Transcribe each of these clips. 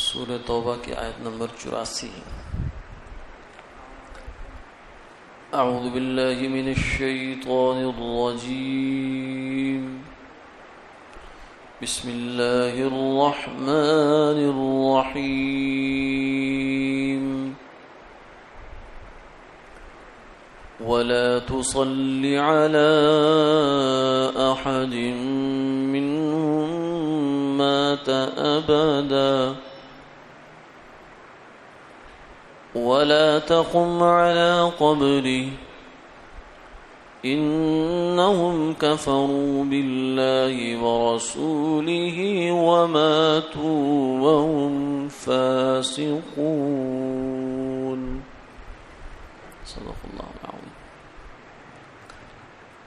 سورہ توبہ کی آیت نمبر 84. اعوذ باللہ من الشیطان الرجیم. بسم اللہ الرحمن الرحیم. ولا تصل على أحد منهم مات أبدا ولا تقم على قبره إنهم كفروا بالله ورسوله وماتوا وهم فاسقون. صدق اللہ العظیم.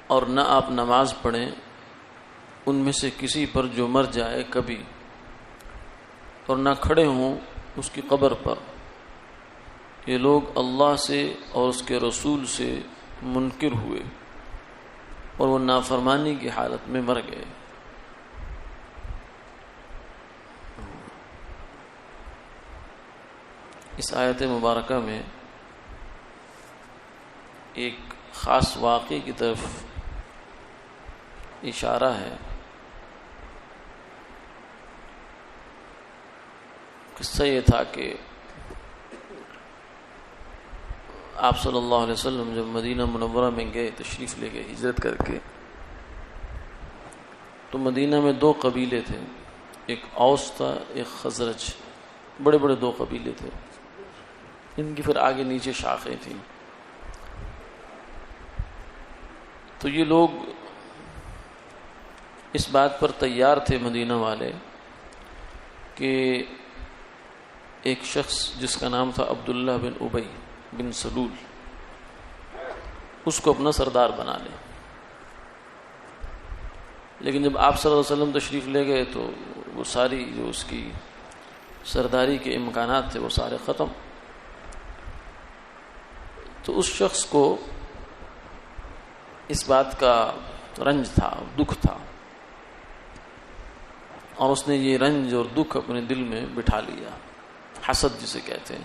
اور نہ آپ نماز پڑھیں ان میں سے کسی پر جو مر جائے کبھی، اور نہ کھڑے ہوں اس کی قبر پر. یہ لوگ اللہ سے اور اس کے رسول سے منکر ہوئے اور وہ نافرمانی کی حالت میں مر گئے. اس آیت مبارکہ میں ایک خاص واقعے کی طرف اشارہ ہے. قصہ یہ تھا کہ آپ صلی اللہ علیہ وسلم جب مدینہ منورہ میں گئے، تشریف لے گئے ہجرت کر کے، تو مدینہ میں دو قبیلے تھے، ایک اوس تھا ایک خزرج. بڑے بڑے دو قبیلے تھے، ان کی پھر آگے نیچے شاخیں تھیں. تو یہ لوگ اس بات پر تیار تھے مدینہ والے کہ ایک شخص جس کا نام تھا عبداللہ بن ابی بن سلول، اس کو اپنا سردار بنا لیں. لیکن جب آپ صلی اللہ علیہ وسلم تشریف لے گئے تو وہ ساری جو اس کی سرداری کے امکانات تھے وہ سارے ختم. تو اس شخص کو اس بات کا رنج تھا، دکھ تھا، اور اس نے یہ رنج اور دکھ اپنے دل میں بٹھا لیا. حسد جسے کہتے ہیں،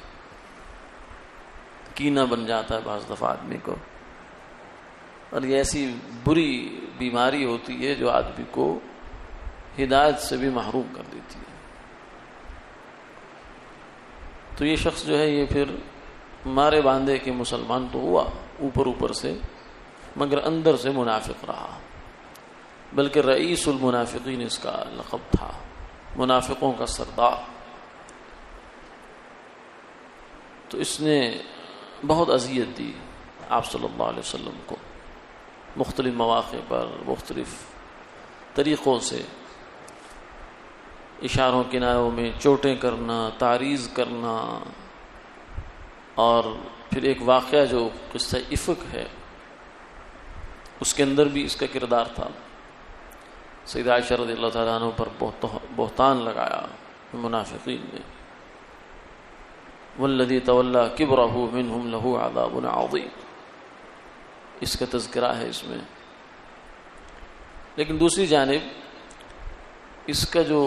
کینہ بن جاتا ہے بعض دفعہ آدمی کو، اور یہ ایسی بری بیماری ہوتی ہے جو آدمی کو ہدایت سے بھی محروم کر دیتی ہے. تو یہ شخص جو ہے یہ پھر مارے باندھے کہ مسلمان تو ہوا اوپر اوپر سے، مگر اندر سے منافق رہا. بلکہ رئیس المنافقین اس کا لقب تھا، منافقوں کا سردار. تو اس نے بہت اذیت دی آپ صلی اللہ علیہ وسلم کو، مختلف مواقع پر مختلف طریقوں سے، اشاروں کناروں میں چوٹیں کرنا، تعریض کرنا. اور پھر ایک واقعہ جو قصہ افک ہے اس کے اندر بھی اس کا کردار تھا. سیدہ عائشہ رضی اللہ تعالیٰ عنہ پر بہتان لگایا منافقین نے. والذی تولی کبرہ منہم لہ عذاب عظیم، اس کا تذکرہ ہے اس میں. لیکن دوسری جانب اس کا جو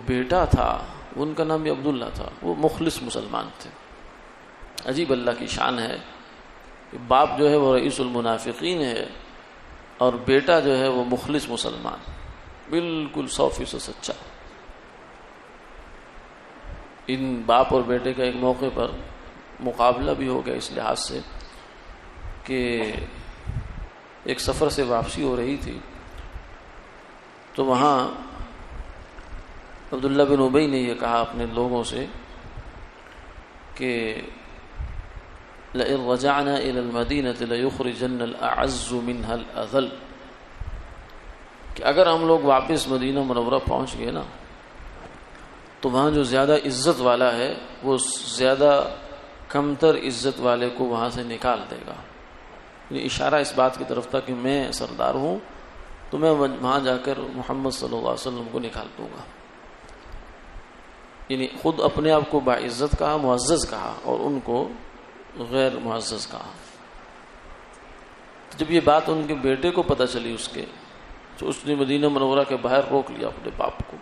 بیٹا تھا ان کا نام بھی عبداللہ تھا، وہ مخلص مسلمان تھے. عجیب اللہ کی شان ہے کہ باپ جو ہے وہ رئیس المنافقین ہے اور بیٹا جو ہے وہ مخلص مسلمان، بالکل 100% سچا. ان باپ اور بیٹے کا ایک موقع پر مقابلہ بھی ہو گیا اس لحاظ سے کہ ایک سفر سے واپسی ہو رہی تھی، تو وہاں عبداللہ بن ابی نے یہ کہا اپنے لوگوں سے کہ لئن رجعنا الى المدینة لیخرجن الاعز منها الاذل، کہ اگر ہم لوگ واپس مدینہ منورہ پہنچ گئے نا تو وہاں جو زیادہ عزت والا ہے وہ زیادہ کمتر عزت والے کو وہاں سے نکال دے گا. یعنی اشارہ اس بات کی طرف تھا کہ میں سردار ہوں تو میں وہاں جا کر محمد صلی اللہ علیہ وسلم کو نکال دوں گا. یعنی خود اپنے آپ کو باعزت کہا، معزز کہا، اور ان کو غیر معزز کہا. جب یہ بات ان کے بیٹے کو پتہ چلی اس کے، تو اس نے مدینہ منورہ کے باہر روک لیا اپنے باپ کو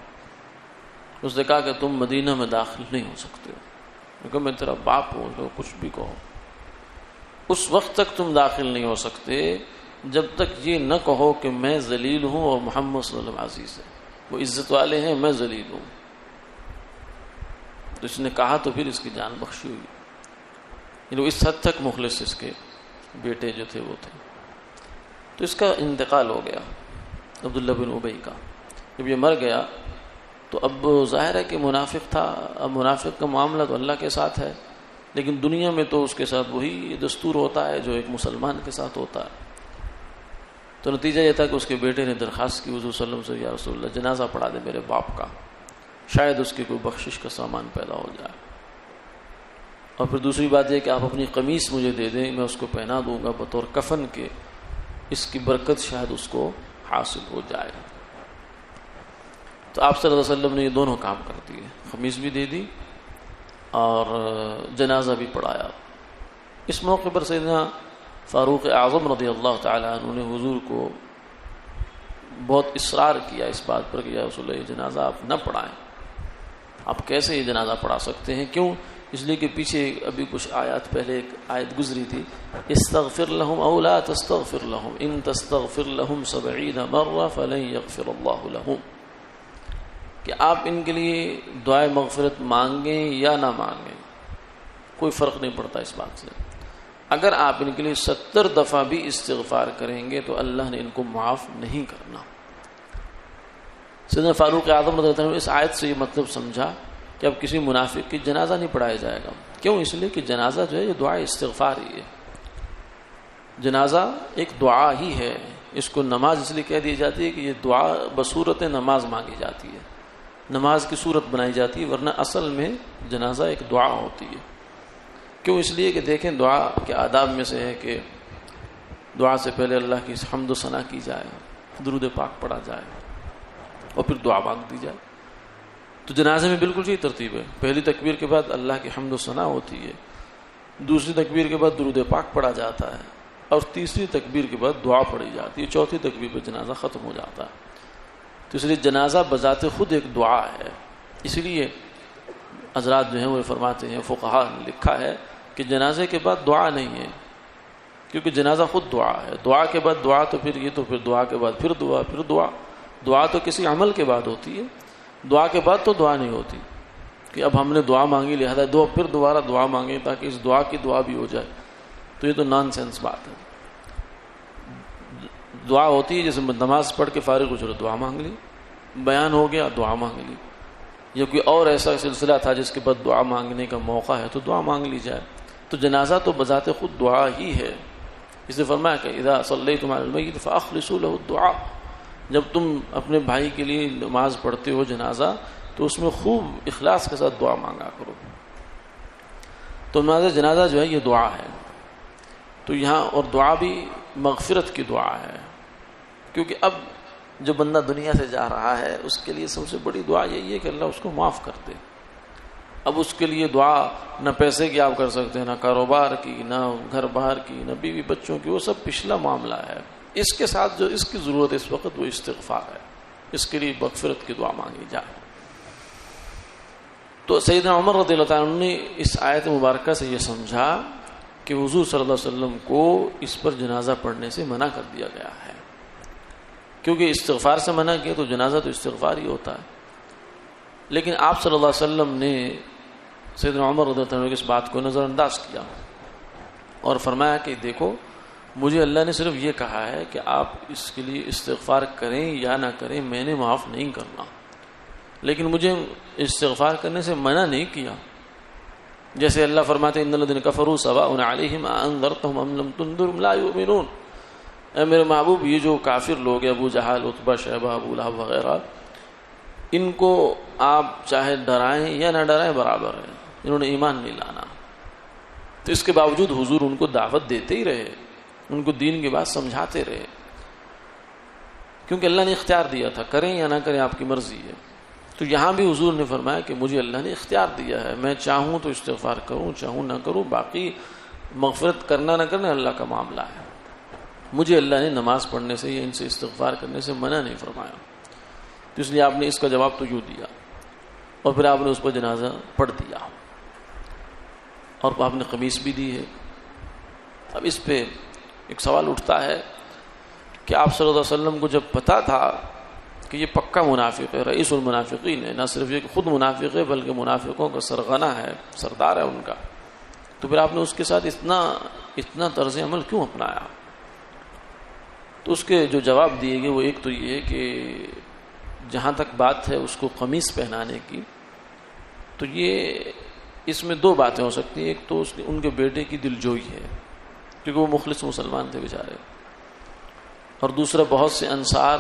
اس نے کہا کہ تم مدینہ میں داخل نہیں ہو سکتے ہو، کیونکہ میں تیرا باپ ہوں، تو کچھ بھی کہو، اس وقت تک تم داخل نہیں ہو سکتے جب تک یہ نہ کہو کہ میں ذلیل ہوں اور محمد صلی اللہ علیہ وسلم عزیز ہے، وہ عزت والے ہیں، میں ذلیل ہوں۔ تو اس نے کہا تو پھر اس کی جان بخشی ہوئی، یعنی اس حد تک مخلص اس کے بیٹے جو تھے وہ تھے۔ تو اس کا انتقال ہو گیا عبداللہ بن ابی کا۔ جب یہ مر گیا تو اب ظاہر ہے کہ منافق تھا، اب منافق کا معاملہ تو اللہ کے ساتھ ہے، لیکن دنیا میں تو اس کے ساتھ وہی دستور ہوتا ہے جو ایک مسلمان کے ساتھ ہوتا ہے۔ تو نتیجہ یہ تھا کہ اس کے بیٹے نے درخواست کی حضور صلی اللہ علیہ وسلم سے، یا رسول اللہ جنازہ پڑھا دے میرے باپ کا، شاید اس کی کوئی بخشش کا سامان پیدا ہو جائے، اور پھر دوسری بات یہ کہ آپ اپنی قمیص مجھے دے دیں، میں اس کو پہنا دوں گا بطور کفن کے، اس کی برکت شاید اس کو حاصل ہو جائے۔ تو آپ صلی اللہ علیہ وسلم نے یہ دونوں کام کر دیے، قمیص بھی دے دی اور جنازہ بھی پڑھایا۔ اس موقع پر سیدنا فاروق اعظم رضی اللہ تعالی عنہ نے حضور کو بہت اصرار کیا اس بات پر کہ یا رسول اللہ یہ جنازہ آپ نہ پڑھائیں، آپ کیسے یہ جنازہ پڑھا سکتے ہیں؟ کیوں؟ اس لیے کہ پیچھے ابھی کچھ آیات پہلے ایک آیت گزری تھی، استغفر لهم او لا تستغفر لهم ان تستغفر لهم 70 مرة فلن يغفر الله لهم، کہ آپ ان کے لیے دعائے مغفرت مانگیں یا نہ مانگیں کوئی فرق نہیں پڑتا اس بات سے، اگر آپ ان کے لیے 70 دفعہ بھی استغفار کریں گے تو اللہ نے ان کو معاف نہیں کرنا۔ سیدنا فاروق اعظم رضی اللہ عنہ نے اس آیت سے یہ مطلب سمجھا کہ اب کسی منافق کی جنازہ نہیں پڑھایا جائے گا۔ کیوں؟ اس لیے کہ جنازہ جو ہے یہ دعا استغفار ہی ہے، جنازہ ایک دعا ہی ہے، اس کو نماز اس لیے کہہ دی جاتی ہے کہ یہ دعا بصورت نماز مانگی جاتی ہے، نماز کی صورت بنائی جاتی ہے، ورنہ اصل میں جنازہ ایک دعا ہوتی ہے۔ کیوں؟ اس لیے کہ دیکھیں دعا کے آداب میں سے ہے کہ دعا سے پہلے اللہ کی حمد و ثنا کی جائے، درود پاک پڑھا جائے اور پھر دعا مانگ دی جائے۔ تو جنازے میں بالکل یہی ترتیب ہے، پہلی تکبیر کے بعد اللہ کی حمد و ثنا ہوتی ہے، دوسری تکبیر کے بعد درود پاک پڑھا جاتا ہے، اور تیسری تکبیر کے بعد دعا پڑھی جاتی ہے، چوتھی تکبیر پہ جنازہ ختم ہو جاتا ہے۔ تو اس لیے جنازہ بذات خود ایک دعا ہے، اس لیے حضرات جو ہیں وہ فرماتے ہیں، فقہاء نے لکھا ہے کہ جنازے کے بعد دعا نہیں ہے، کیونکہ جنازہ خود دعا ہے، دعا کے بعد دعا تو پھر یہ تو پھر دعا کے بعد پھر دعا، پھر دعا، دعا تو کسی عمل کے بعد ہوتی ہے، دعا کے بعد تو دعا نہیں ہوتی کہ اب ہم نے دعا مانگی لہذا پھر دوبارہ دعا مانگیں تاکہ اس دعا کی دعا بھی ہو جائے، تو یہ تو نان سینس بات ہے۔ دعا ہوتی ہے جیسے نماز پڑھ کے فارغ ہو چلو دعا مانگ لی، بیان ہو گیا دعا مانگ لی، یا کوئی اور ایسا سلسلہ تھا جس کے بعد دعا مانگنے کا موقع ہے تو دعا مانگ لی جائے۔ تو جنازہ تو بذات خود دعا ہی ہے، اس نے فرمایا کہ اذا صلیتم علی المیت فاخلصوا له الدعاء، جب تم اپنے بھائی کے لیے نماز پڑھتے ہو جنازہ تو اس میں خوب اخلاص کے ساتھ دعا مانگا کرو۔ تو نماز جنازہ جو ہے یہ دعا ہے، تو یہاں اور دعا بھی مغفرت کی دعا ہے، کیونکہ اب جو بندہ دنیا سے جا رہا ہے اس کے لیے سب سے بڑی دعا یہی ہے کہ اللہ اس کو معاف کر دے۔ اب اس کے لیے دعا نہ پیسے کی آپ کر سکتے ہیں، نہ کاروبار کی، نہ گھر باہر کی، نہ بیوی بچوں کی، وہ سب پچھلا معاملہ ہے۔ اس کے ساتھ جو اس کی ضرورت اس وقت وہ استغفار ہے، اس کے لیے مغفرت کی دعا مانگی جائے۔ تو سیدنا عمر رضی اللہ عنہ نے اس آیت مبارکہ سے یہ سمجھا کہ حضور صلی اللہ علیہ وسلم کو اس پر جنازہ پڑھنے سے منع کر دیا گیا ہے، کیونکہ استغفار سے منع کیا تو جنازہ تو استغفار ہی ہوتا ہے۔ لیکن آپ صلی اللہ علیہ وسلم نے سیدنا عمر رضی اللہ عنہ کی اس بات کو نظر انداز کیا اور فرمایا کہ دیکھو مجھے اللہ نے صرف یہ کہا ہے کہ آپ اس کے لیے استغفار کریں یا نہ کریں، میں نے معاف نہیں کرنا، لیکن مجھے استغفار کرنے سے منع نہیں کیا۔ جیسے اللہ فرماتے ہیں ان الذین کفروا سواء علیہم انذرتهم ام لم تنذرهم لا یؤمنون، اے میرے محبوب یہ جو کافر لوگ ہیں ابو جہل، عتبہ، شیبہ، ابو لہب وغیرہ، ان کو آپ چاہے ڈرائیں یا نہ ڈرائیں برابر ہے، انہوں نے ایمان نہیں لانا۔ تو اس کے باوجود حضور ان کو دعوت دیتے ہی رہے، ان کو دین کی بات سمجھاتے رہے، کیونکہ اللہ نے اختیار دیا تھا، کریں یا نہ کریں آپ کی مرضی ہے۔ تو یہاں بھی حضور نے فرمایا کہ مجھے اللہ نے اختیار دیا ہے، میں چاہوں تو استغفار کروں، چاہوں نہ کروں، باقی مغفرت کرنا نہ کرنا اللہ کا معاملہ ہے۔ مجھے اللہ نے نماز پڑھنے سے یا ان سے استغفار کرنے سے منع نہیں فرمایا، تو اس لیے آپ نے اس کا جواب تو یوں دیا۔ اور پھر آپ نے اس پر جنازہ پڑھ دیا اور آپ نے قمیص بھی دی ہے۔ اب اس پہ ایک سوال اٹھتا ہے کہ آپ صلی اللہ علیہ وسلم کو جب پتا تھا کہ یہ پکا منافق ہے، رئیس المنافقین ہے، نہ صرف یہ کہ خود منافق ہے بلکہ منافقوں کا سرغنہ ہے، سردار ہے ان کا، تو پھر آپ نے اس کے ساتھ اتنا طرز عمل کیوں اپنایا؟ تو اس کے جو جواب دیے گئے وہ ایک تو یہ ہے کہ جہاں تک بات ہے اس کو قمیص پہنانے کی، تو یہ اس میں دو باتیں ہو سکتی ہیں۔ ایک تو ان کے بیٹے کی دلجوئی ہے کیونکہ وہ مخلص مسلمان تھے بیچارے، اور دوسرا بہت سے انصار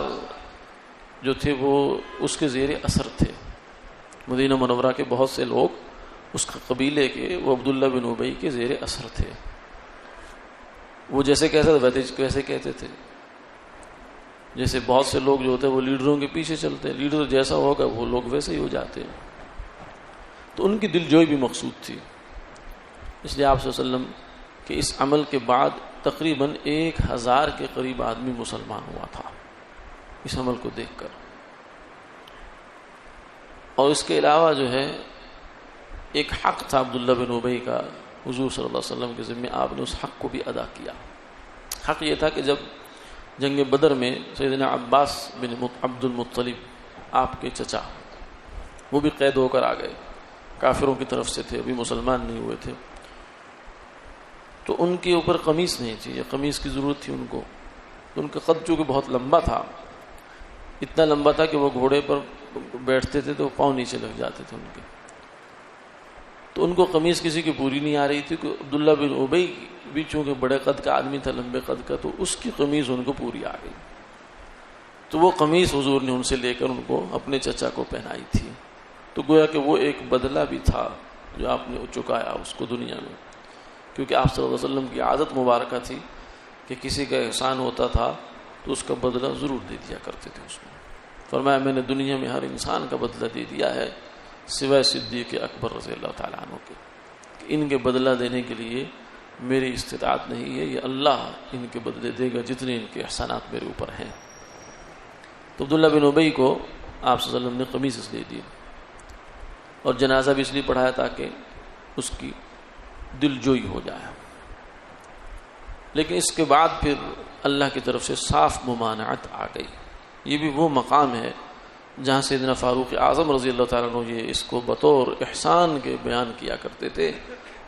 جو تھے وہ اس کے زیر اثر تھے، مدینہ منورہ کے بہت سے لوگ اس قبیلے کے، وہ عبداللہ بن ابی کے زیر اثر تھے۔ وہ جیسے کہتے تھے جیسے بہت سے لوگ جو ہوتے ہیں وہ لیڈروں کے پیچھے چلتے ہیں، لیڈر جیسا ہوگا وہ لوگ ویسے ہی ہو جاتے ہیں، تو ان کی دلجوئی بھی مقصود تھی۔ اس لیے آپ صلی اللہ علیہ وسلم کے اس عمل کے بعد تقریباً 1000 کے قریب آدمی مسلمان ہوا تھا اس عمل کو دیکھ کر۔ اور اس کے علاوہ جو ہے ایک حق تھا عبداللہ بن ابی کا حضور صلی اللہ علیہ وسلم کے ذمہ، آپ نے اس حق کو بھی ادا کیا۔ حق یہ تھا کہ جب جنگ بدر میں سیدنا عباس بن عبد المطلب آپ کے چچا وہ بھی قید ہو کر آ گئے، کافروں کی طرف سے تھے، ابھی مسلمان نہیں ہوئے تھے، تو ان کے اوپر قمیص نہیں تھی، یہ قمیص کی ضرورت تھی ان کو۔ ان کا قد چونکہ بہت لمبا تھا، اتنا لمبا تھا کہ وہ گھوڑے پر بیٹھتے تھے تو پاؤں نیچے لگ جاتے تھے ان کے، تو ان کو قمیص کسی کی پوری نہیں آ رہی تھی کہ عبداللہ بن ابی بھی چونکہ بڑے قد کا آدمی تھا، لمبے قد کا، تو اس کی قمیص ان کو پوری آ گئی، تو وہ قمیص حضور نے ان سے لے کر ان کو اپنے چچا کو پہنائی تھی۔ تو گویا کہ وہ ایک بدلہ بھی تھا جو آپ نے چکایا اس کو دنیا میں، کیونکہ آپ صلی اللہ علیہ وسلم کی عادت مبارکہ تھی کہ کسی کا احسان ہوتا تھا تو اس کا بدلہ ضرور دے دیا کرتے تھے۔ اس میں فرمایا میں نے دنیا میں ہر انسان کا بدلہ دے دیا ہے سوائے صدیق اکبر رضی اللہ تعالیٰ عنہ کے، کہ ان کے بدلہ دینے کے لیے میری استطاعت نہیں ہے، یہ اللہ ان کے بدلے دے گا جتنے ان کے احسانات میرے اوپر ہیں۔ تو عبداللہ بن ابی کو آپ صلی اللہ علیہ وسلم نے قمیص دے دی اور جنازہ بھی اس لیے پڑھایا تاکہ اس کی دل جوئی ہو جائے۔ لیکن اس کے بعد پھر اللہ کی طرف سے صاف ممانعت آ گئی۔ یہ بھی وہ مقام ہے جہاں سیدنا فاروق اعظم رضی اللہ تعالیٰ عنہ یہ اس کو بطور احسان کے بیان کیا کرتے تھے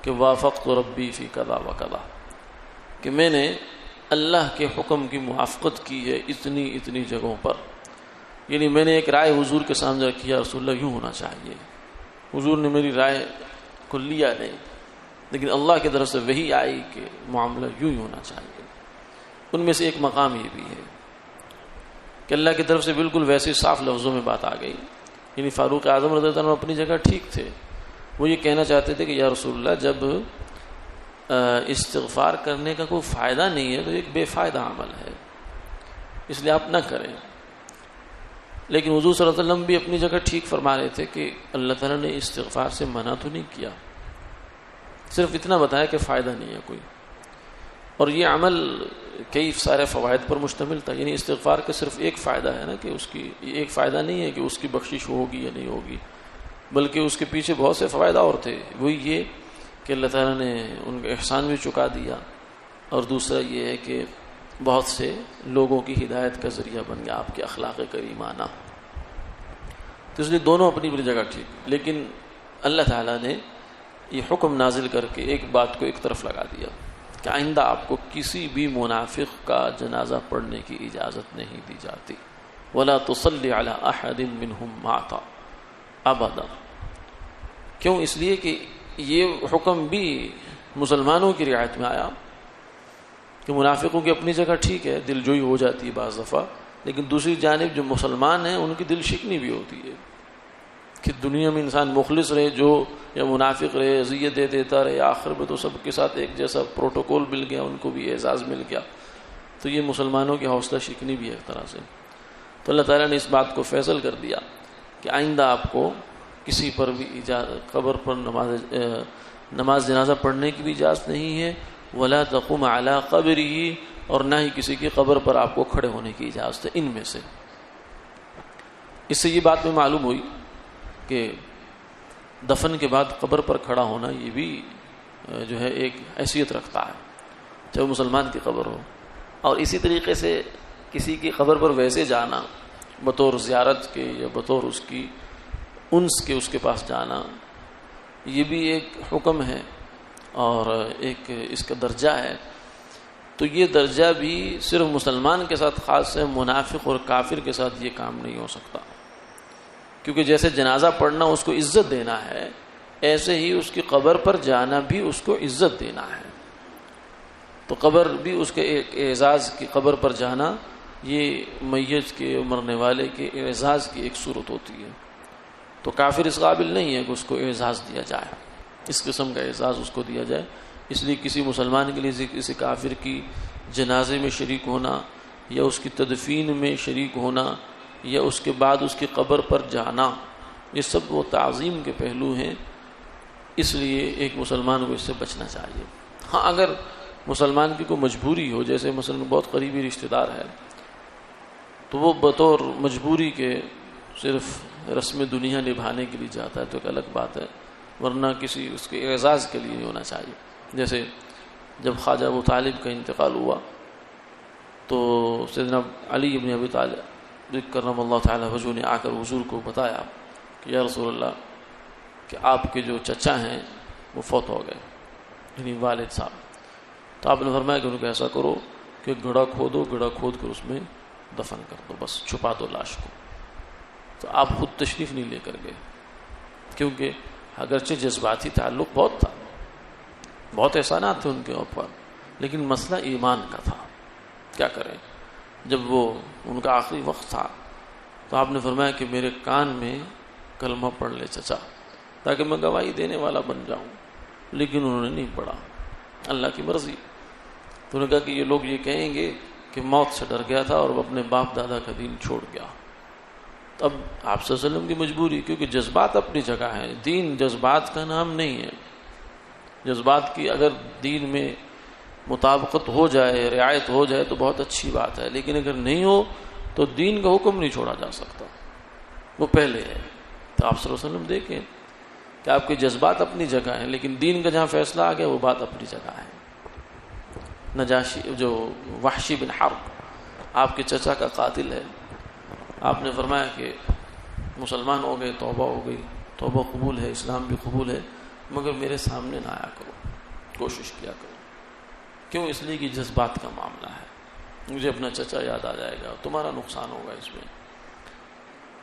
کہ وافقت ربی فی کذا و کذا، کہ میں نے اللہ کے حکم کی موافقت کی ہے اتنی جگہوں پر، یعنی میں نے ایک رائے حضور کے سامنے رکھی، یا رسول اللہ یوں ہونا چاہیے، حضور نے میری رائے کو لیا نہیں، لیکن اللہ کی طرف سے وحی آئی کہ معاملہ یوں ہی ہونا چاہیے۔ ان میں سے ایک مقام یہ بھی ہے کہ اللہ کی طرف سے بالکل ویسے صاف لفظوں میں بات آ گئی، یعنی فاروق اعظم رضی اللہ عنہ اپنی جگہ ٹھیک تھے، وہ یہ کہنا چاہتے تھے کہ یا رسول اللہ جب استغفار کرنے کا کوئی فائدہ نہیں ہے تو ایک بے فائدہ عمل ہے، اس لیے آپ نہ کریں۔ لیکن حضور صلی اللہ علیہ وسلم بھی اپنی جگہ ٹھیک فرما رہے تھے کہ اللہ تعالیٰ نے استغفار سے منع تو نہیں کیا، صرف اتنا بتایا کہ فائدہ نہیں ہے کوئی، اور یہ عمل کئی سارے فوائد پر مشتمل تھا، یعنی استغفار کا صرف ایک فائدہ ہے نا کہ اس کی ایک فائدہ نہیں ہے کہ اس کی بخشش ہوگی یا نہیں ہوگی، بلکہ اس کے پیچھے بہت سے فوائد اور تھے۔ وہی یہ کہ اللہ تعالیٰ نے ان کا احسان بھی چکا دیا، اور دوسرا یہ ہے کہ بہت سے لوگوں کی ہدایت کا ذریعہ بن گیا آپ کے اخلاق کریمانہ۔ تو اس لیے دونوں اپنی اپنی جگہ ٹھیک، لیکن اللہ تعالیٰ نے یہ حکم نازل کر کے ایک بات کو ایک طرف لگا دیا کہ آئندہ آپ کو کسی بھی منافق کا جنازہ پڑھنے کی اجازت نہیں دی جاتی، وَلَا تُصَلِّ عَلَىٰ أَحَدٍ مِّنْهُمْ مَاتَ أَبَدًا۔ کیوں؟ اس لیے کہ یہ حکم بھی مسلمانوں کی رعایت میں آیا کہ منافقوں کی اپنی جگہ ٹھیک ہے، دل جوئی ہو جاتی ہے بعض دفعہ، لیکن دوسری جانب جو مسلمان ہیں ان کی دل شکنی بھی ہوتی ہے کہ دنیا میں انسان مخلص رہے جو یا منافق رہے، اذیت دے دیتا رہے، آخر میں تو سب کے ساتھ ایک جیسا پروٹوکول مل گیا، ان کو بھی اعزاز مل گیا، تو یہ مسلمانوں کی حوصلہ شکنی بھی ہے ایک طرح سے۔ تو اللہ تعالیٰ نے اس بات کو فیصل کر دیا کہ آئندہ آپ کو کسی پر بھی قبر پر نماز جنازہ پڑھنے کی بھی اجازت نہیں ہے، ولا تقوم علی قبرہ، اور نہ ہی کسی کی قبر پر آپ کو کھڑے ہونے کی اجازت ہے۔ ان میں سے اس سے یہ بات میں معلوم ہوئی کہ دفن کے بعد قبر پر کھڑا ہونا یہ بھی جو ہے ایک حیثیت رکھتا ہے، چاہے وہ مسلمان کی قبر ہو. اور اسی طریقے سے کسی کی قبر پر ویسے جانا بطور زیارت کے یا بطور اس کی انس کے اس کے پاس جانا، یہ بھی ایک حکم ہے اور ایک اس کا درجہ ہے. تو یہ درجہ بھی صرف مسلمان کے ساتھ خاص ہے، منافق اور کافر کے ساتھ یہ کام نہیں ہو سکتا. کیونکہ جیسے جنازہ پڑھنا اس کو عزت دینا ہے، ایسے ہی اس کی قبر پر جانا بھی اس کو عزت دینا ہے. تو قبر بھی اس کے ایک اعزاز کی قبر پر جانا، یہ میت کے مرنے والے کے اعزاز کی ایک صورت ہوتی ہے. تو کافر اس قابل نہیں ہے کہ اس کو اعزاز دیا جائے، اس قسم کا اعزاز اس کو دیا جائے. اس لیے کسی مسلمان کے لیے کسی کافر کی جنازے میں شریک ہونا یا اس کی تدفین میں شریک ہونا یا اس کے بعد اس کی قبر پر جانا، یہ سب وہ تعظیم کے پہلو ہیں. اس لیے ایک مسلمان کو اس سے بچنا چاہیے. ہاں اگر مسلمان کی کوئی مجبوری ہو، جیسے مثلا بہت قریبی رشتہ دار ہے، تو وہ بطور مجبوری کے صرف رسم دنیا نبھانے کے لیے جاتا ہے تو ایک الگ بات ہے، ورنہ کسی اس کے اعزاز کے لیے نہیں ہونا چاہیے. جیسے جب خواجہ ابو طالب کا انتقال ہوا تو سیدنا علی بن ابی طالب کرم اللہ تعالی وجہہ نے آ کر حضور کو بتایا کہ یا رسول اللہ کہ آپ کے جو چچا ہیں وہ فوت ہو گئے، یعنی والد صاحب. تو آپ نے فرمایا کہ ان کو ایسا کرو کہ گڑھا کھودو، گڑھا کھود کر اس میں دفن کر دو، بس چھپا دو لاش کو. تو آپ خود تشریف نہیں لے کر گئے، کیونکہ اگرچہ جذباتی تعلق بہت تھا، بہت احسانات تھے ان کے اوپر، لیکن مسئلہ ایمان کا تھا. کیا کریں؟ جب وہ ان کا آخری وقت تھا تو آپ نے فرمایا کہ میرے کان میں کلمہ پڑھ لے چچا، تاکہ میں گواہی دینے والا بن جاؤں. لیکن انہوں نے نہیں پڑھا، اللہ کی مرضی. تو انہوں نے کہا کہ یہ لوگ یہ کہیں گے کہ موت سے ڈر گیا تھا اور وہ اپنے باپ دادا کا دین چھوڑ گیا. اب آپ صلی اللہ علیہ وسلم کی مجبوری، کیونکہ جذبات اپنی جگہ ہیں، دین جذبات کا نام نہیں ہے. جذبات کی اگر دین میں مطابقت ہو جائے، رعایت ہو جائے تو بہت اچھی بات ہے، لیکن اگر نہیں ہو تو دین کا حکم نہیں چھوڑا جا سکتا، وہ پہلے ہے. تو آپ صلی اللہ علیہ وسلم دیکھیں کہ آپ کے جذبات اپنی جگہ ہیں، لیکن دین کا جہاں فیصلہ آ گیا وہ بات اپنی جگہ ہے. نجاشی جو وحشی بن حرب آپ کے چچا کا قاتل ہے، آپ نے فرمایا کہ مسلمان ہو گئے، توبہ ہو گئی، توبہ قبول ہے، اسلام بھی قبول ہے، مگر میرے سامنے نہ آیا کرو، کوشش کیا کرو. کیوں؟ اس لیے کہ جذبات کا معاملہ ہے، مجھے اپنا چچا یاد آ جائے گا، تمہارا نقصان ہوگا اس میں.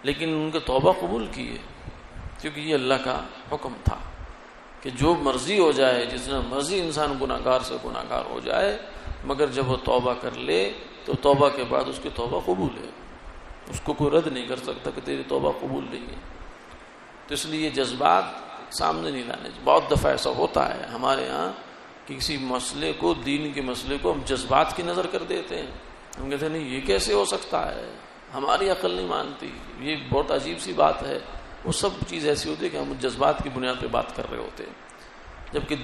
لیکن ان کے توبہ قبول کی ہے، کیونکہ یہ اللہ کا حکم تھا کہ جو مرضی ہو جائے، جتنا مرضی انسان گناہ گار سے گناہ گار ہو جائے، مگر جب وہ توبہ کر لے تو توبہ کے بعد اس کی توبہ قبول ہے. اس کو کوئی رد نہیں کر سکتا کہ تیری توبہ قبول نہیں ہے. تو اس لیے جذبات سامنے نہیں لانے. بہت دفعہ ایسا ہوتا ہے ہمارے ہاں کہ کسی مسئلے کو، دین کے مسئلے کو ہم جذبات کی نظر کر دیتے ہیں. ہم کہتے ہیں نہیں یہ کیسے ہو سکتا ہے، ہماری عقل نہیں مانتی، یہ بہت عجیب سی بات ہے. وہ سب چیز ایسی ہوتی ہے کہ ہم جذبات کی بنیاد پہ بات کر رہے ہوتے ہیں، جبکہ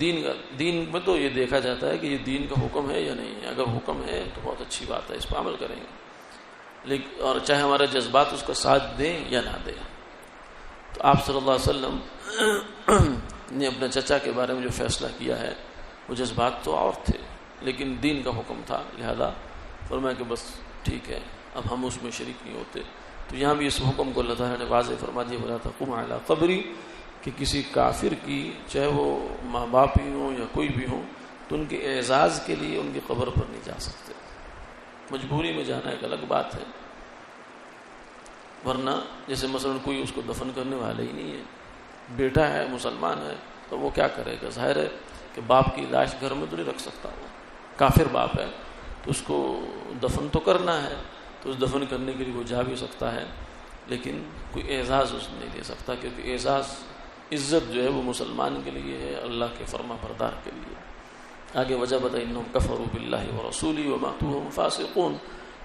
دین میں تو یہ دیکھا جاتا ہے کہ یہ دین کا حکم ہے یا نہیں ہے. اگر حکم ہے تو بہت اچھی بات ہے، اس پہ عمل کریں گے، لیکن اور چاہے ہمارے جذبات اس کا ساتھ دیں یا نہ دیں. تو آپ صلی اللہ علیہ وسلم نے اپنے چچا کے بارے میں جو فیصلہ کیا ہے وہ جذبات تو اور تھے، لیکن دین کا حکم تھا، لہذا فرمایا کہ بس ٹھیک ہے، اب ہم اس میں شریک نہیں ہوتے. تو یہاں بھی اس حکم کو اللہ تعالیٰ نے واضح فرما دیا، وَلَا تَقُمْ عَلَىٰ قَبْرِي، کہ کسی کافر کی، چاہے وہ ماں باپ ہی ہوں یا کوئی بھی ہوں، تو ان کے اعزاز کے لیے ان کی قبر پر نہیں جا سکتے. مجبوری میں جانا ایک الگ بات ہے، ورنہ جیسے مثلا کوئی اس کو دفن کرنے والا ہی نہیں ہے، بیٹا ہے، مسلمان ہے، تو وہ کیا کرے گا؟ ظاہر ہے کہ باپ کی لاش گھر میں تو نہیں رکھ سکتا، وہ کافر باپ ہے تو اس کو دفن تو کرنا ہے، تو اس دفن کرنے کے لیے وہ جا بھی سکتا ہے، لیکن کوئی اعزاز اس نہیں لے سکتا، کیونکہ اعزاز، عزت جو ہے وہ مسلمان کے لیے ہے، اللہ کے فرما بردار کے لیے. آگے وجہ بتائی، انہم کفروا باللہ ورسولہ وماتوا وہم فاسقون،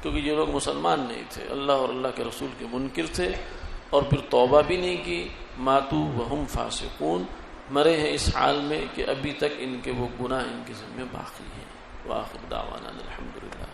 کیونکہ یہ لوگ مسلمان نہیں تھے، اللہ اور اللہ کے رسول کے منکر تھے، اور پھر توبہ بھی نہیں کی. ماتوا وہم فاسقون، مرے ہیں اس حال میں کہ ابھی تک ان کے وہ گناہ ان کے ذمہ باقی ہیں. وآخر دعوانا الحمدللہ.